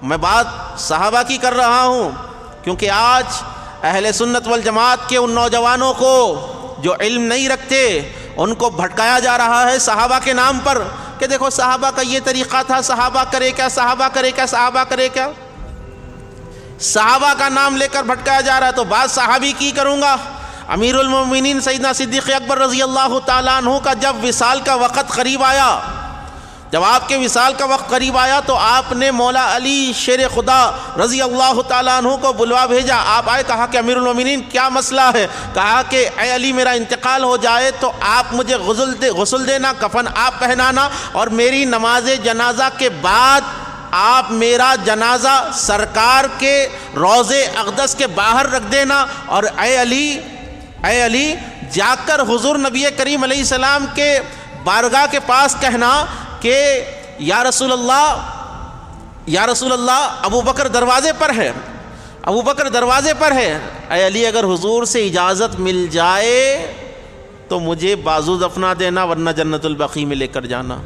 میں بات صحابہ کی کر رہا ہوں، کیونکہ آج اہل سنت والجماعت کے ان نوجوانوں کو جو علم نہیں رکھتے ان کو بھٹکایا جا رہا ہے صحابہ کے نام پر کہ دیکھو صحابہ کا یہ طریقہ تھا، صحابہ کرے کیا، صحابہ کرے کیا، صحابہ کرے کیا، صحابہ کا نام لے کر بھٹکایا جا رہا ہے۔ تو بات صحابی کی کروں گا۔ امیر المومنین سیدنا صدیق اکبر رضی اللہ تعالیٰ عنہ کا جب وصال کا وقت قریب آیا، جب آپ کے وصال کا وقت قریب آیا تو آپ نے مولا علی شیر خدا رضی اللہ تعالیٰ عنہ کو بلوا بھیجا۔ آپ آئے، کہا کہ امیر المومنین کیا مسئلہ ہے؟ کہا کہ اے علی میرا انتقال ہو جائے تو آپ مجھے غسل دینا، کفن آپ پہنانا، اور میری نماز جنازہ کے بعد آپ میرا جنازہ سرکار کے روضے اقدس کے باہر رکھ دینا، اور اے علی جا کر حضور نبی کریم علیہ السلام کے بارگاہ کے پاس کہنا کہ یا رسول اللہ ابو بکر دروازے پر ہے، ابو بکر دروازے پر ہے۔ اے علی اگر حضور سے اجازت مل جائے تو مجھے بازو دفنا دینا، ورنہ جنت البقیع میں لے کر جانا۔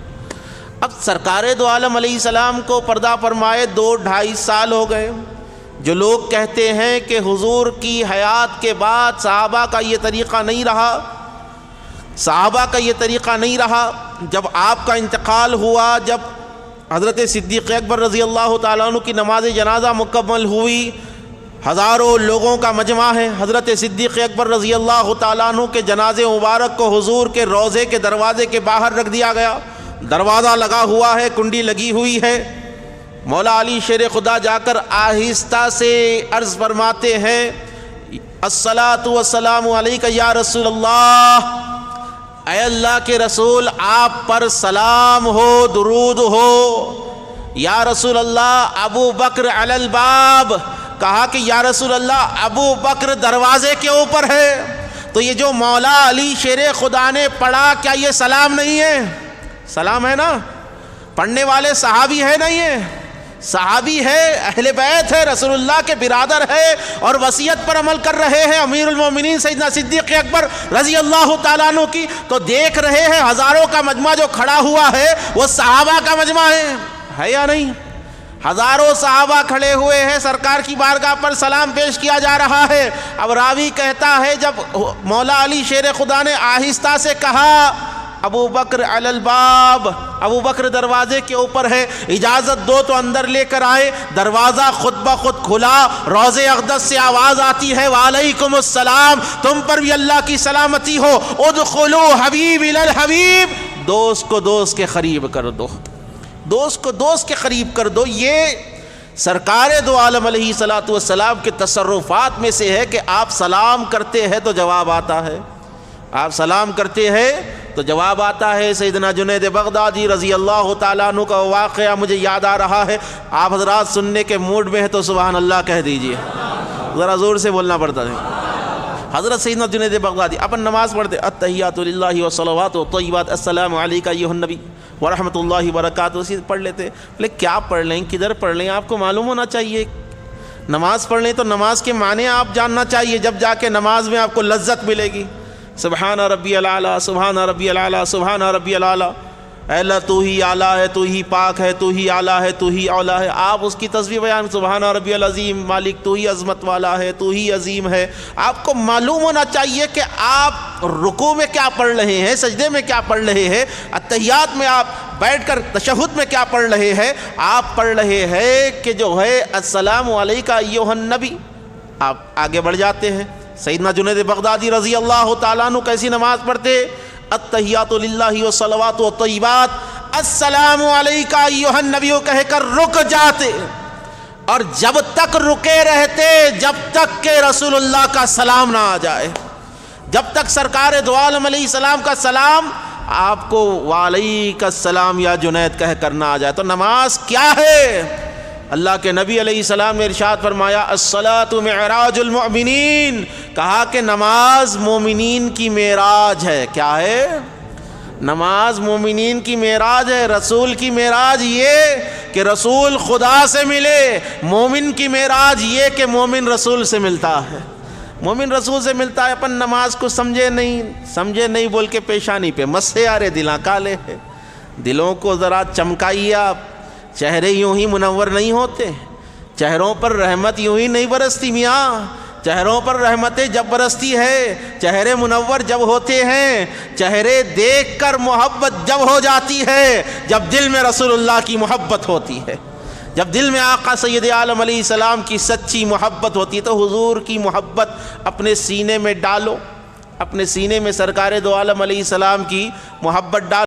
اب سرکار دو عالم علیہ السلام کو پردہ فرمائے 2-2.5 سال ہو گئے۔ جو لوگ کہتے ہیں کہ حضور کی حیات کے بعد صحابہ کا یہ طریقہ نہیں رہا، صحابہ کا یہ طریقہ نہیں رہا، جب آپ کا انتقال ہوا، جب حضرت صدیق اکبر رضی اللہ تعالیٰ عنہ کی نماز جنازہ مکمل ہوئی، ہزاروں لوگوں کا مجمع ہے، حضرت صدیق اکبر رضی اللہ تعالیٰ عنہ کے جنازے مبارک کو حضور کے روضے کے دروازے کے باہر رکھ دیا گیا۔ دروازہ لگا ہوا ہے، کنڈی لگی ہوئی ہے۔ مولا علی شیر خدا جا کر آہستہ سے عرض فرماتے ہیں، الصلاۃ والسلام علیک یا رسول اللہ، اے اللہ کے رسول آپ پر سلام ہو، درود ہو۔ یا رسول اللہ ابو بکر علی الباب، کہا کہ یا رسول اللہ ابو بکر دروازے کے اوپر ہے۔ تو یہ جو مولا علی شیر خدا نے پڑھا، کیا یہ سلام نہیں ہے؟ سلام ہے نا، پڑھنے والے صحابی ہے نہیں ہے، صحابی ہے، اہل بیت ہے، رسول اللہ کے برادر ہے، اور وصیت پر عمل کر رہے ہیں امیر المومنین سیدنا صدیق اکبر رضی اللہ تعالیٰ عنہ کی۔ تو دیکھ رہے ہیں ہزاروں کا مجمع جو کھڑا ہوا ہے وہ صحابہ کا مجمع ہے یا نہیں؟ ہزاروں صحابہ کھڑے ہوئے ہیں، سرکار کی بارگاہ پر سلام پیش کیا جا رہا ہے۔ اب راوی کہتا ہے جب مولا علی شیر خدا نے آہستہ سے کہا ابو بکر علی الباب، ابو بکر دروازے کے اوپر ہے، اجازت دو تو اندر لے کر آئے۔ دروازہ خود بخود کھلا، روضے اقدس سے آواز آتی ہے، وعلیکم السلام، تم پر بھی اللہ کی سلامتی ہو، ادخلوا حبیب الی الحبیب، دوست کو دوست کے قریب کر دو، دوست کو دوست کے قریب کر دو۔ یہ سرکار دو عالم علیہ الصلوۃ والسلام کے تصرفات میں سے ہے کہ آپ سلام کرتے ہیں تو جواب آتا ہے، آپ سلام کرتے ہیں تو جواب آتا ہے۔ سیدنا جنید بغدادی رضی اللہ تعالیٰ عنہ کا واقعہ مجھے یاد آ رہا ہے، آپ حضرات سننے کے موڈ میں ہیں تو سبحان اللہ کہہ دیجئے، ذرا زور سے بولنا پڑتا ہے۔ حضرت سیدنا جنید بغدادی اپن نماز پڑھتے، التحیات للہ والصلوات والطیبات، السلام علیک ایھا النبی ورحمۃ اللہ وبرکاتہ، اسی پڑھ لیتے۔ بولے کیا پڑھ لیں، کدھر پڑھ لیں، آپ کو معلوم ہونا چاہیے۔ نماز پڑھ لیں تو نماز کے معنی آپ جاننا چاہیے، جب جا کے نماز میں آپ کو لذت ملے گی۔ سبحان ربی الاعلیٰ، سبحان ربی الاعلیٰ، سبحان ربی الاعلیٰ، اے اللہ تو ہی اعلیٰ ہے، تو ہی پاک ہے، تو ہی اعلیٰ ہے، تو ہی اولیٰ ہے۔ آپ اس کی تسبیح بیان، سبحان ربی العظیم، مالک تو ہی عظمت والا ہے، تو ہی عظیم ہے۔ آپ کو معلوم ہونا چاہیے کہ آپ رکوع میں کیا پڑھ رہے ہیں، سجدے میں کیا پڑھ رہے ہیں، اتحیات میں آپ بیٹھ کر تشہد میں کیا پڑھ رہے ہیں۔ آپ پڑھ رہے ہیں کہ جو ہے السلام علیک ایھا النبی، آپ آگے بڑھ جاتے ہیں۔ سیدنا جنید بغدادی رضی اللہ تعالیٰ عنہ کیسی نماز پڑھتے، التحیات للہ والصلوات والطیبات، السلام علیک ایھا النبی کہہ کر رک جاتے، اور جب تک رکے رہتے جب تک کہ رسول اللہ کا سلام نہ آ جائے، جب تک سرکار دو عالم علیہ السلام کا سلام آپ کو وعلیک السلام یا جنید کہہ کر نہ آ جائے۔ تو نماز کیا ہے؟ اللہ کے نبی علیہ السلام نے ارشاد فرمایا، الصلاۃ معراج المؤمنین، کہا کہ نماز مومنین کی معراج ہے۔ کیا ہے؟ نماز مومنین کی معراج ہے۔ رسول کی معراج یہ کہ رسول خدا سے ملے، مومن کی معراج یہ کہ مومن رسول سے ملتا ہے، مومن رسول سے ملتا ہے۔ اپن نماز کو سمجھے نہیں بول کے پیشانی پہ مسے آ رہے، دلاں کالے ہیں، دلوں کو ذرا چمکائیے آپ، چہرے یوں ہی منور نہیں ہوتے۔ چہروں پر رحمت یوں ہی نہیں برستی میاں، چہروں پر رحمتیں جب برستی ہے، چہرے منور جب ہوتے ہیں، چہرے دیکھ کر محبت جب ہو جاتی ہے، جب دل میں رسول اللہ کی محبت ہوتی ہے، جب دل میں آقا سید عالم علیہ السلام کی سچی محبت ہوتی ہے۔ تو حضور کی محبت اپنے سینے میں ڈالو، اپنے سینے میں سرکار دو عالم علیہ السلام کی محبت ڈالو۔